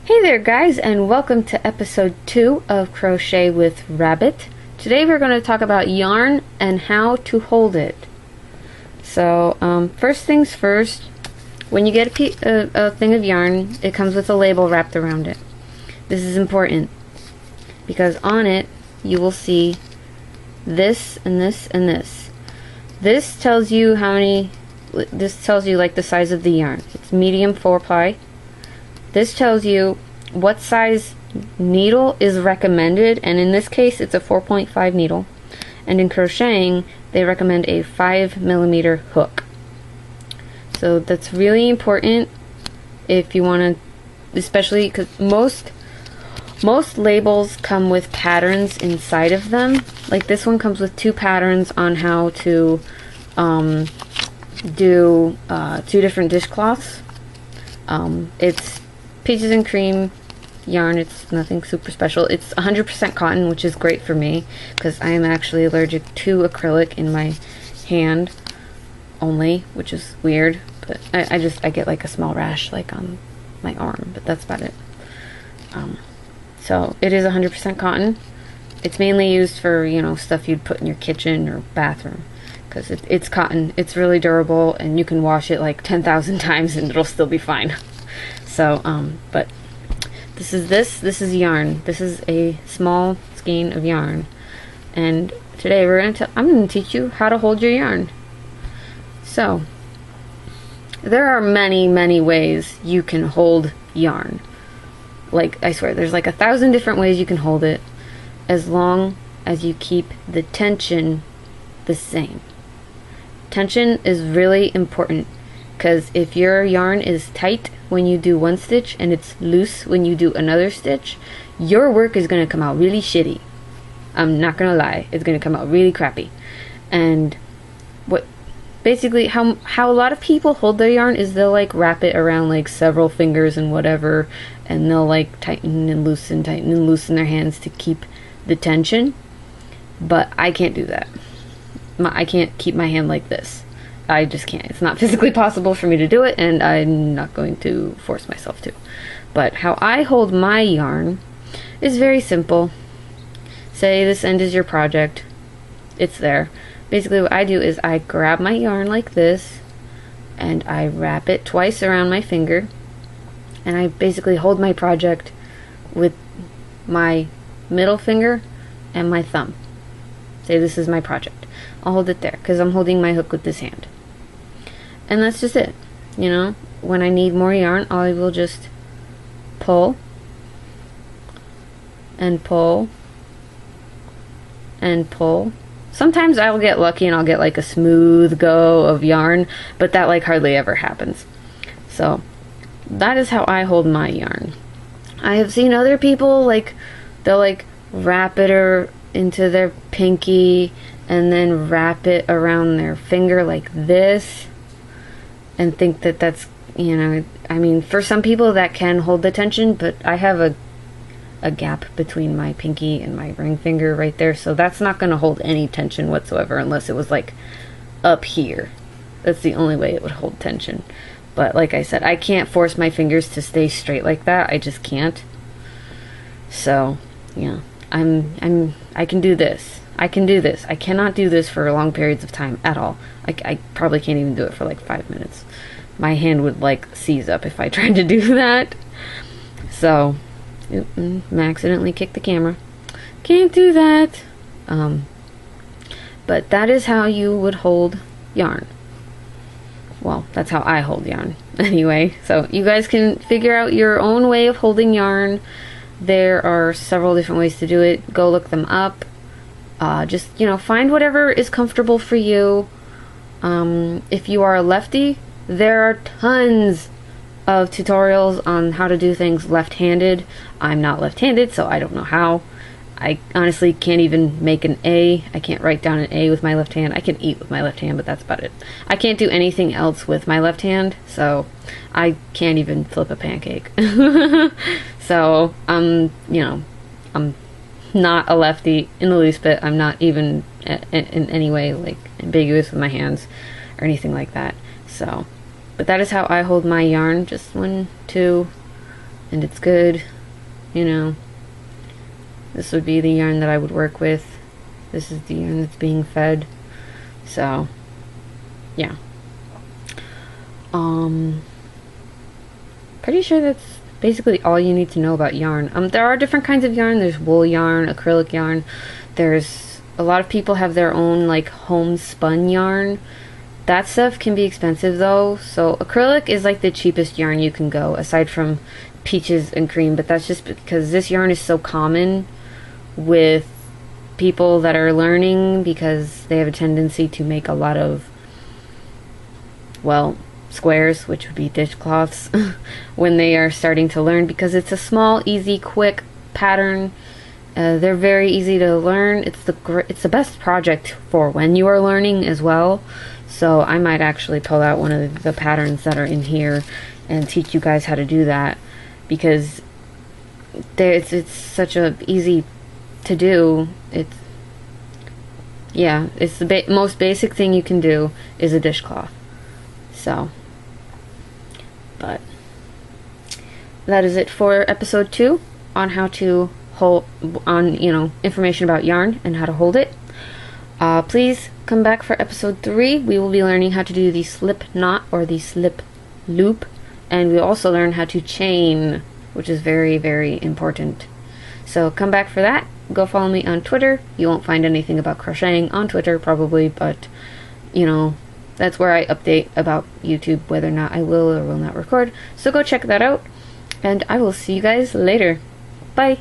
Hey there guys, and welcome to episode 2 of Crochet with Rabbit. Today we're going to talk about yarn and how to hold it. So first things first, when you get a thing of yarn, it comes with a label wrapped around it. This is important because on it you will see this and this and this. This tells you like the size of the yarn. It's medium 4-ply. This tells you what size needle is recommended, and in this case it's a 4.5 needle, and in crocheting they recommend a 5mm hook. So that's really important if you want to, especially because most labels come with patterns inside of them. Like this one comes with 2 patterns on how to do 2 different dishcloths. It's Peaches and Cream yarn. It's nothing super special. It's 100% cotton, which is great for me because I am actually allergic to acrylic in my hand only, which is weird. But I get like a small rash like on my arm, but that's about it. So it is 100% cotton. It's mainly used for, you know, stuff you'd put in your kitchen or bathroom because it's cotton. It's really durable and you can wash it like 10,000 times and it'll still be fine. So, but this is yarn. This is a small skein of yarn. And today I'm going to teach you how to hold your yarn. So, there are many ways you can hold yarn. Like, I swear, there's like 1,000 different ways you can hold it, as long as you keep the tension the same. Tension is really important, because if your yarn is tight when you do one stitch and it's loose when you do another stitch, your work is going to come out really shitty. I'm not going to lie, it's going to come out really crappy. And basically how a lot of people hold their yarn is they'll like wrap it around like several fingers and whatever, and they'll like tighten and loosen their hands to keep the tension. But I can't do that. I can't keep my hand like this. I just can't. It's not physically possible for me to do it, and I'm not going to force myself to. But how I hold my yarn is very simple. Say this end is your project. It's there. Basically what I do is I grab my yarn like this, and I wrap it twice around my finger, and I basically hold my project with my middle finger and my thumb. Say this is my project. I'll hold it there because I'm holding my hook with this hand. And that's just it. You know, when I need more yarn, I will just pull and pull and pull. Sometimes I'll get lucky and I'll get like a smooth go of yarn, but that like hardly ever happens. So that is how I hold my yarn. I have seen other people like they'll like wrap it into their pinky and then wrap it around their finger like this and think that that's, you know, I mean, for some people that can hold the tension, but I have a gap between my pinky and my ring finger right there, so that's not going to hold any tension whatsoever unless it was like up here. That's the only way it would hold tension. But like I said, I can't force my fingers to stay straight like that. I just can't. So, yeah, I can do this. I can do this. I cannot do this for long periods of time at all. I probably can't even do it for like 5 minutes. My hand would like seize up if I tried to do that. So, I accidentally kicked the camera. Can't do that. But that is how you would hold yarn. Well, that's how I hold yarn. Anyway, so you guys can figure out your own way of holding yarn. There are several different ways to do it. Go look them up. Just, you know, find whatever is comfortable for you. If you are a lefty, there are tons of tutorials on how to do things left-handed. I'm not left-handed, so I don't know how. I honestly can't even make an A. I can't write down an A with my left hand. I can eat with my left hand, but that's about it. I can't do anything else with my left hand, so I can't even flip a pancake. So, you know, I'm not a lefty in the least bit. I'm not even in any way like ambiguous with my hands or anything like that. So, but that is how I hold my yarn. Just 1, 2, and it's good, you know, this would be the yarn that I would work with. This is the yarn that's being fed. So, yeah. Pretty sure that's basically all you need to know about yarn. There are different kinds of yarn. There's wool yarn, acrylic yarn. There's a lot of people have their own like homespun yarn. That stuff can be expensive though. So acrylic is like the cheapest yarn you can go, aside from peaches and cream. But that's just because this yarn is so common with people that are learning, because they have a tendency to make a lot of, well, squares, which would be dishcloths, when they are starting to learn, because it's a small, easy, quick pattern. They're very easy to learn. It's the best project for when you are learning as well. So I might actually pull out one of the patterns that are in here and teach you guys how to do that, because it's such a easy to do. It's the most basic thing you can do is a dishcloth. So, but that is it for episode 2 on how to hold on, information about yarn and how to hold it. Please come back for episode 3. We will be learning how to do the slip knot or the slip loop, and we'll also learn how to chain, which is very, very important. So come back for that. Go follow me on Twitter. You won't find anything about crocheting on Twitter probably, but that's where I update about YouTube, whether or not I will or will not record. So go check that out, and I will see you guys later. Bye!